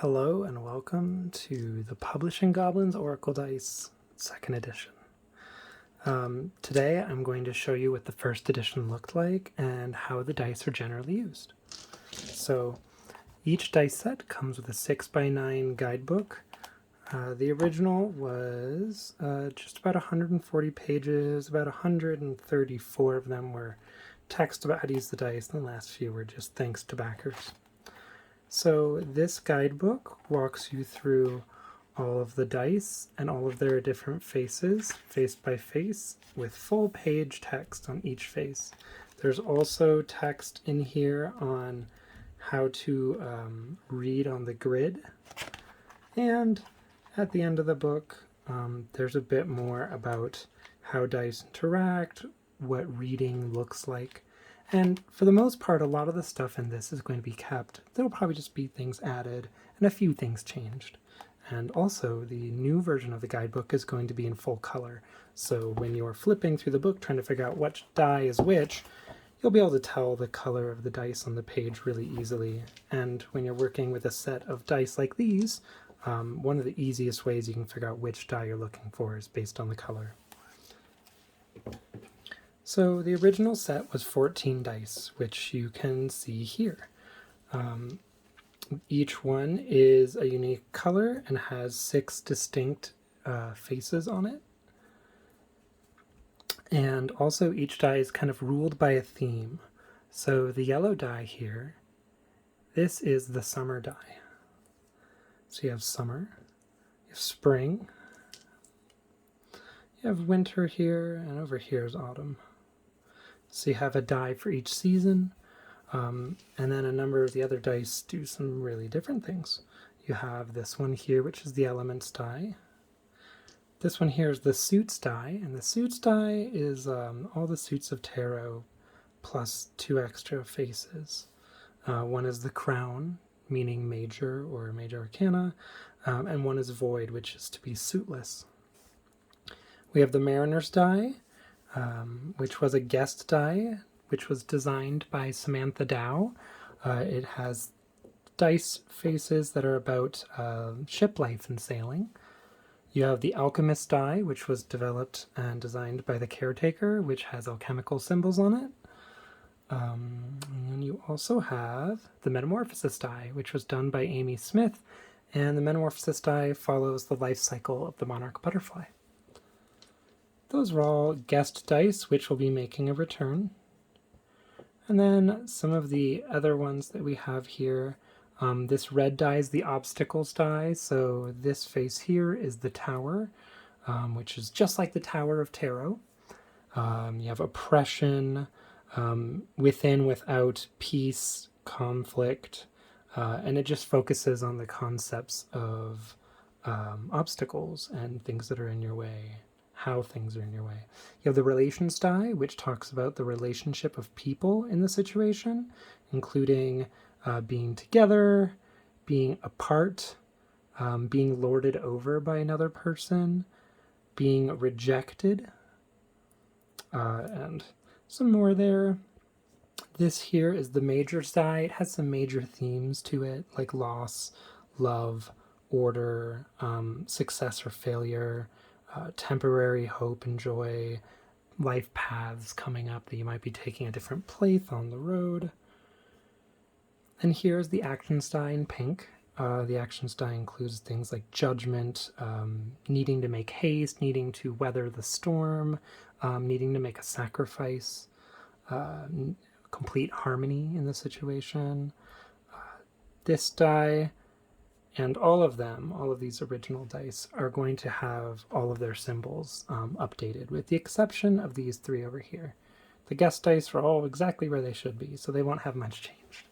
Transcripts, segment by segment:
Hello and welcome to the Publishing Goblins Oracle Dice 2nd edition. Today I'm going to show you what the 1st edition looked like and how the dice are generally used. So each dice set comes with a 6x9 guidebook. The original was just about 140 pages, about 134 of them were text about how to use the dice, and the last few were just thanks to backers. So this guidebook walks you through all of the dice and all of their different faces, face by face, with full page text on each face. There's also text in here on how to read on the grid. And at the end of the book, there's a bit more about how dice interact, what reading looks like. And for the most part, a lot of the stuff in this is going to be kept. There'll probably just be things added and a few things changed. And also, the new version of the guidebook is going to be in full color. So when you're flipping through the book trying to figure out which die is which, you'll be able to tell the color of the dice on the page really easily. And when you're working with a set of dice like these, one of the easiest ways you can figure out which die you're looking for is based on the color. So the original set was 14 dice, which you can see here. Each one is a unique color and has 6 distinct faces on it. And also each die is kind of ruled by a theme. So the yellow die here, this is the summer die. So you have summer, you have spring, you have winter here, and over here is autumn. So you have a die for each season, and then a number of the other dice do some really different things. You have this one here, which is the elements die. This one here is the suits die, and the suits die is all the suits of tarot plus 2 extra faces. One is the crown, meaning major or major arcana, and one is void, which is to be suitless. We have the mariner's die, which was a guest die, which was designed by Samantha Dow. It has dice faces that are about ship life and sailing. You have the alchemist die, which was developed and designed by the caretaker, which has alchemical symbols on it. And then you also have the metamorphosis die, which was done by Amy Smith, and the metamorphosis die follows the life cycle of the monarch butterfly. Those are all guest dice, which will be making a return. And then some of the other ones that we have here. This red die is the obstacles die, so this face here is the tower, which is just like the Tower of Tarot. You have oppression, within, without, peace, conflict, and it just focuses on the concepts of obstacles and things that are in your way. How things are in your way. You have the relations die, which talks about the relationship of people in the situation, including being together, being apart, being lorded over by another person, being rejected, and some more there. This here is the majors die. It has some major themes to it, like loss, love, order, success or failure, temporary hope and joy, life paths coming up that you might be taking a different place on the road. And here's the actions die in pink. The actions die includes things like judgment, needing to make haste, needing to weather the storm, needing to make a sacrifice, complete harmony in the situation. This die and all of them, all of these original dice, are going to have all of their symbols updated, with the exception of these 3 over here. The guest dice are all exactly where they should be, so they won't have much changed.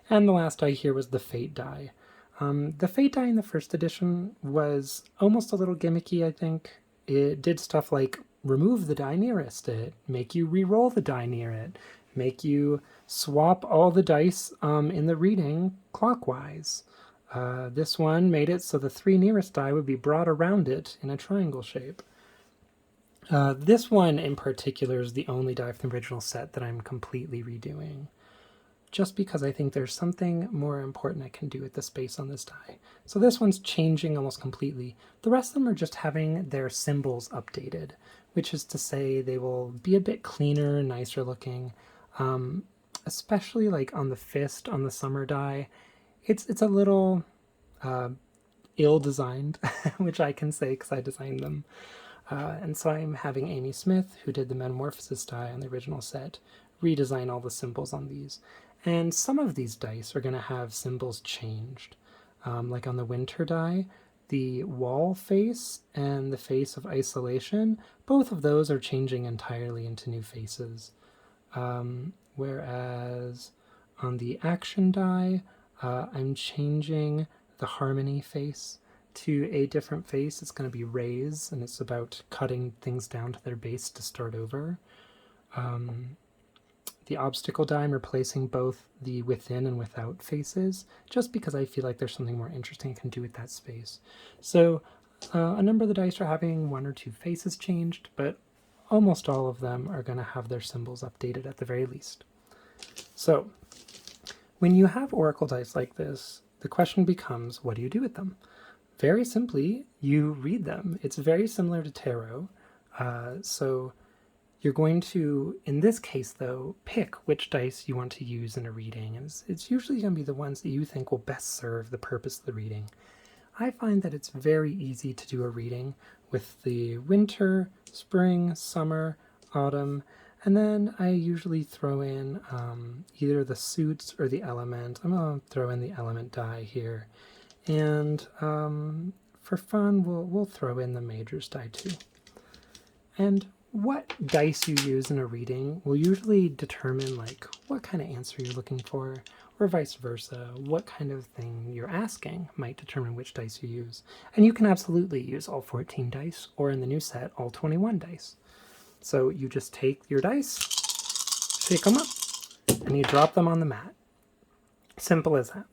And the last die here was the fate die. The fate die in the 1st edition was almost a little gimmicky, I think. It did stuff like remove the die nearest it, make you re-roll the die near it, make you swap all the dice in the reading clockwise. This one made it so the 3 nearest die would be brought around it in a triangle shape. This one in particular is the only die from the original set that I'm completely redoing. just because I think there's something more important I can do with the space on this die. So this one's changing almost completely. The rest of them are just having their symbols updated, which is to say they will be a bit cleaner, nicer looking, especially like on the fist on the summer die. It's a little ill-designed, which I can say because I designed them. And so I'm having Amy Smith, who did the Metamorphosis die on the original set, redesign all the symbols on these. And some of these dice are going to have symbols changed. Like on the Winter die, the wall face and the face of isolation, both of those are changing entirely into new faces. Whereas on the Action die, I'm changing the Harmony face to a different face. It's going to be Rays, and it's about cutting things down to their base to start over. The Obstacle die, I'm replacing both the within and without faces, just because I feel like there's something more interesting I can do with that space. So a number of the dice are having one or two faces changed, but almost all of them are going to have their symbols updated at the very least. So when you have Oracle dice like this, the question becomes, what do you do with them? Very simply, you read them. It's very similar to tarot. So you're going to, in this case though, pick which dice you want to use in a reading. And it's usually going to be the ones that you think will best serve the purpose of the reading. I find that it's very easy to do a reading with the winter, spring, summer, autumn, and then I usually throw in either the suits or the element. I'm going to throw in the element die here. And for fun, we'll throw in the majors die too. And what dice you use in a reading will usually determine like what kind of answer you're looking for, or vice versa. What kind of thing you're asking might determine which dice you use. And you can absolutely use all 14 dice, or in the new set, all 21 dice. So you just take your dice, shake them up, and you drop them on the mat. Simple as that.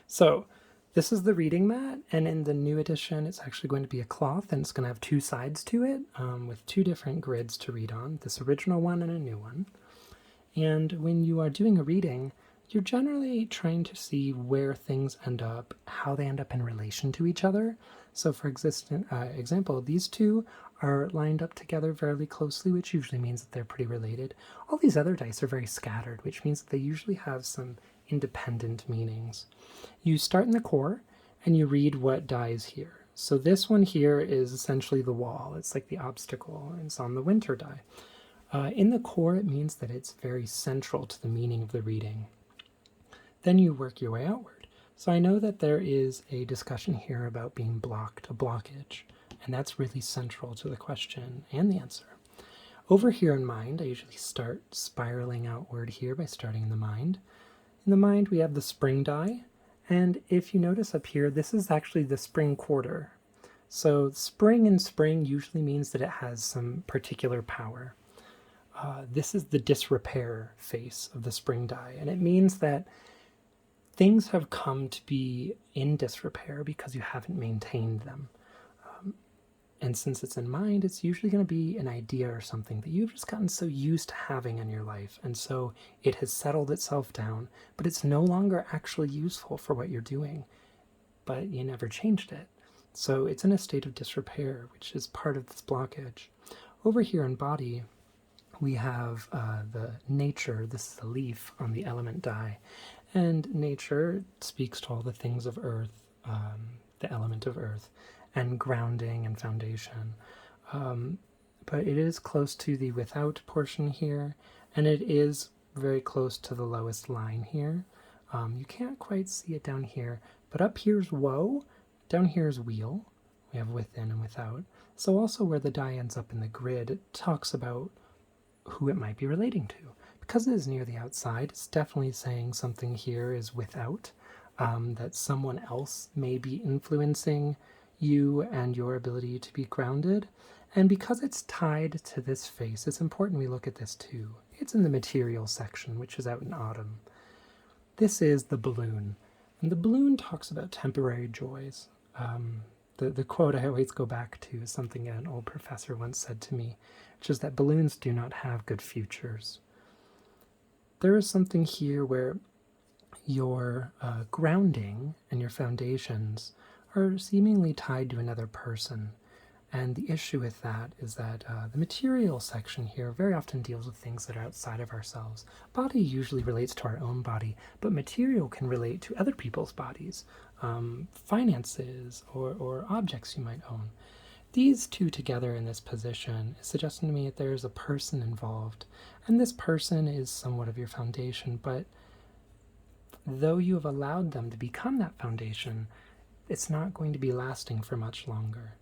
So this is the reading mat, and in the new edition, it's actually going to be a cloth, and it's going to have two sides to it with two different grids to read on, this original one and a new one. And when you are doing a reading, you're generally trying to see where things end up, how they end up in relation to each other. So for example, these two are lined up together fairly closely, which usually means that they're pretty related. All these other dice are very scattered, which means that they usually have some independent meanings. You start in the core and you read what die is here. So this one here is essentially the wall. It's like the obstacle. It's on the winter die. In the core, it means that it's very central to the meaning of the reading. Then you work your way outward. So I know that there is a discussion here about being blocked, a blockage, and that's really central to the question and the answer. Over here in mind, I usually start spiraling outward here by starting in the mind. In the mind, we have the spring die, and if you notice up here, this is actually the spring quarter. So spring in spring usually means that it has some particular power. This is the disrepair face of the spring die, and it means that things have come to be in disrepair because you haven't maintained them. And since it's in mind, it's usually going to be an idea or something that you've just gotten so used to having in your life. And so it has settled itself down, but it's no longer actually useful for what you're doing. But you never changed it. So it's in a state of disrepair, which is part of this blockage. Over here in body, we have the nature. This is a leaf on the element die. And nature speaks to all the things of earth, the element of earth, and grounding and foundation. But it is close to the without portion here, and it is very close to the lowest line here. You can't quite see it down here, but up here's woe, down here is wheel. We have within and without. So also where the die ends up in the grid, it talks about who it might be relating to. Because it is near the outside, it's definitely saying something here is without, that someone else may be influencing you and your ability to be grounded. And because it's tied to this face, it's important we look at this too. It's in the material section, which is out in autumn. This is the balloon. And the balloon talks about temporary joys. The quote I always go back to is something an old professor once said to me, which is that balloons do not have good futures. There is something here where your grounding and your foundations are seemingly tied to another person. And the issue with that is that the material section here very often deals with things that are outside of ourselves. Body usually relates to our own body, but material can relate to other people's bodies, finances, or objects you might own. These two together in this position is suggesting to me that there is a person involved, and this person is somewhat of your foundation, but though you have allowed them to become that foundation, it's not going to be lasting for much longer.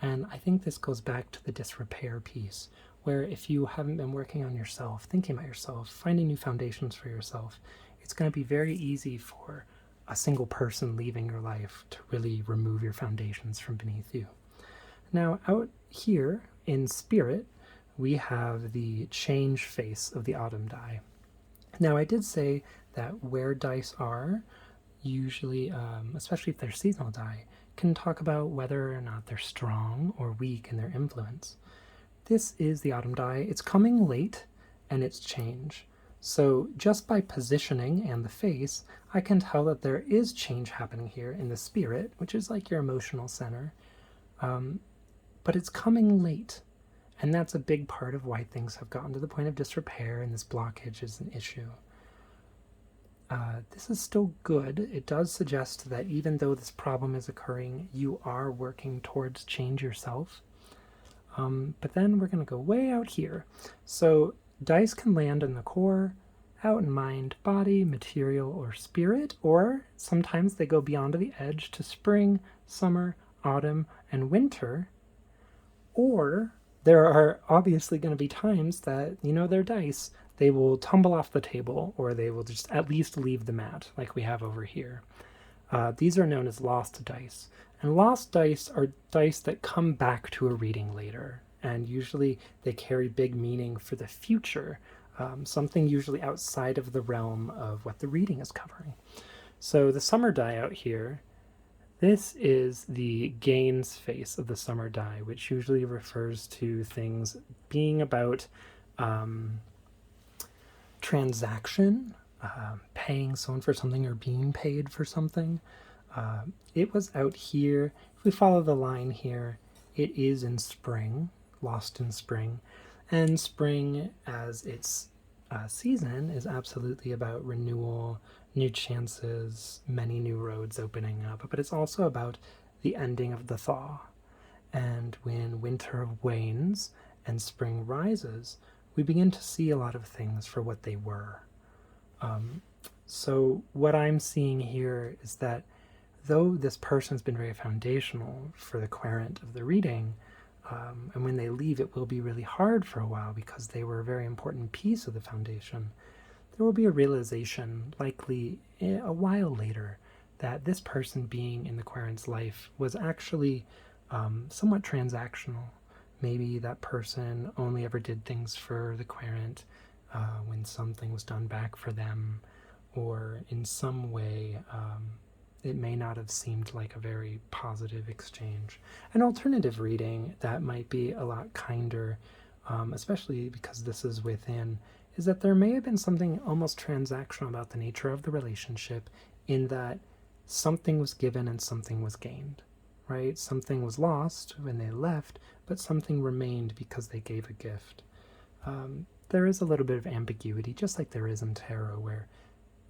And I think this goes back to the disrepair piece, where if you haven't been working on yourself, thinking about yourself, finding new foundations for yourself, it's going to be very easy for a single person leaving your life to really remove your foundations from beneath you. Now, out here in spirit, we have the change face of the autumn die. Now, I did say that where dice are, usually, especially if they're seasonal die, can talk about whether or not they're strong or weak in their influence. This is the autumn die. It's coming late, and it's change. So just by positioning and the face, I can tell that there is change happening here in the spirit, which is like your emotional center. But it's coming late, and that's a big part of why things have gotten to the point of disrepair, and this blockage is an issue. This is still good. It does suggest that even though this problem is occurring, you are working towards change yourself. But then we're going to go way out here. So dice can land in the core, out in mind, body, material, or spirit, or sometimes they go beyond the edge to spring, summer, autumn, and winter. Or there are obviously going to be times that, they're dice. They will tumble off the table, or they will just at least leave the mat, like we have over here. These are known as lost dice. And lost dice are dice that come back to a reading later, and usually they carry big meaning for the future, something usually outside of the realm of what the reading is covering. So the summer die out here, this is the gains face of the summer die, which usually refers to things being about transaction, paying someone for something or being paid for something. It was out here. If we follow the line here, it is in spring, lost in spring. And spring, as its season, is absolutely about renewal, new chances, many new roads opening up. But it's also about the ending of the thaw. And when winter wanes and spring rises, we begin to see a lot of things for what they were. So what I'm seeing here is that though this person's been very foundational for the querent of the reading, and when they leave it will be really hard for a while because they were a very important piece of the foundation, there will be a realization, likely a while later, that this person being in the querent's life was actually somewhat transactional. Maybe that person only ever did things for the querent when something was done back for them, or in some way it may not have seemed like a very positive exchange. An alternative reading that might be a lot kinder, especially because this is within, is that there may have been something almost transactional about the nature of the relationship, in that something was given and something was gained, right? Something was lost when they left, but something remained because they gave a gift. There is a little bit of ambiguity, just like there is in tarot, where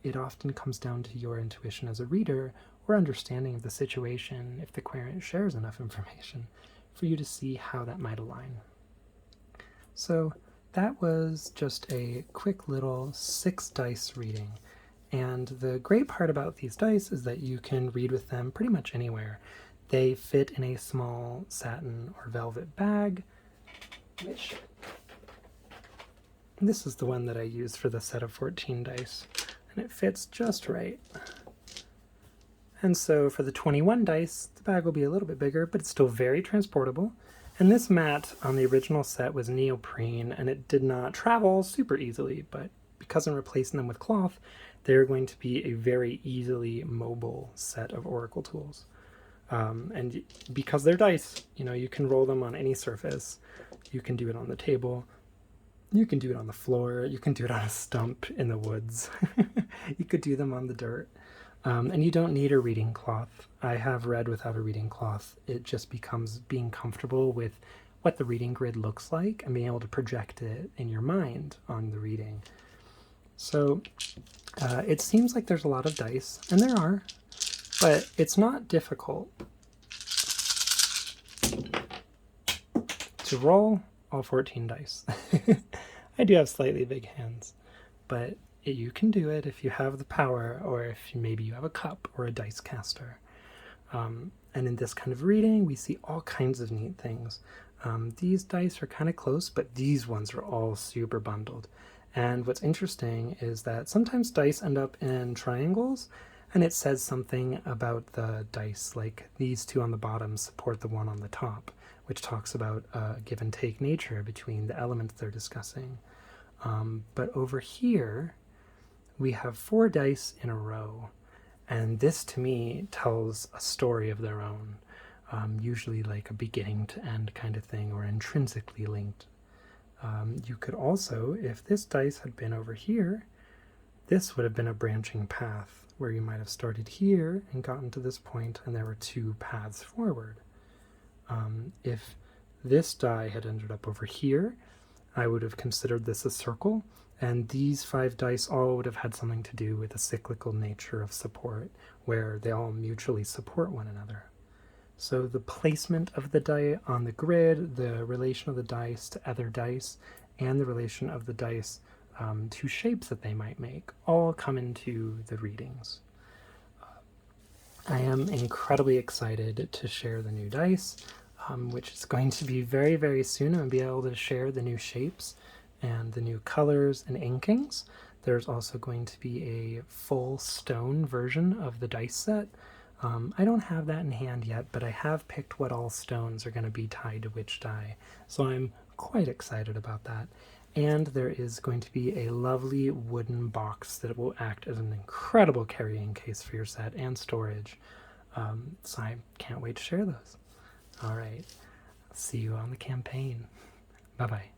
it often comes down to your intuition as a reader, or understanding of the situation, if the querent shares enough information, for you to see how that might align. So that was just a quick little 6 dice reading. And the great part about these dice is that you can read with them pretty much anywhere. They fit in a small satin or velvet bag, which this is the one that I used for the set of 14 dice, and it fits just right. And so for the 21 dice, the bag will be a little bit bigger, but it's still very transportable. And this mat on the original set was neoprene, and it did not travel super easily, but because I'm replacing them with cloth, they're going to be a very easily mobile set of oracle tools. And because they're dice, you can roll them on any surface. You can do it on the table. You can do it on the floor. You can do it on a stump in the woods. You could do them on the dirt. And you don't need a reading cloth. I have read without a reading cloth. It just becomes being comfortable with what the reading grid looks like and being able to project it in your mind on the reading. So it seems like there's a lot of dice, and there are, but it's not difficult to roll all 14 dice. I do have slightly big hands, but you can do it if you have the power, or if maybe you have a cup or a dice caster. And in this kind of reading, we see all kinds of neat things. These dice are kind of close, but these ones are all super bundled. And what's interesting is that sometimes dice end up in triangles, and it says something about the dice, like these two on the bottom support the one on the top, which talks about a give and take nature between the elements they're discussing. But over here, we have 4 dice in a row, and this to me tells a story of their own, usually like a beginning to end kind of thing, or intrinsically linked. You could also, if this dice had been over here, this would have been a branching path where you might have started here and gotten to this point, and there were 2 paths forward. If this die had ended up over here, I would have considered this a circle, and these 5 dice all would have had something to do with the cyclical nature of support, where they all mutually support one another. So the placement of the die on the grid, the relation of the dice to other dice, and the relation of the dice to shapes that they might make, all come into the readings. I am incredibly excited to share the new dice, which is going to be very, very soon. I'm going to be able to share the new shapes and the new colors and inkings. There's also going to be a full stone version of the dice set. I don't have that in hand yet, but I have picked what all stones are going to be tied to which die, so I'm quite excited about that. And there is going to be a lovely wooden box that will act as an incredible carrying case for your set and storage. So I can't wait to share those. All right, see you on the campaign. Bye-bye.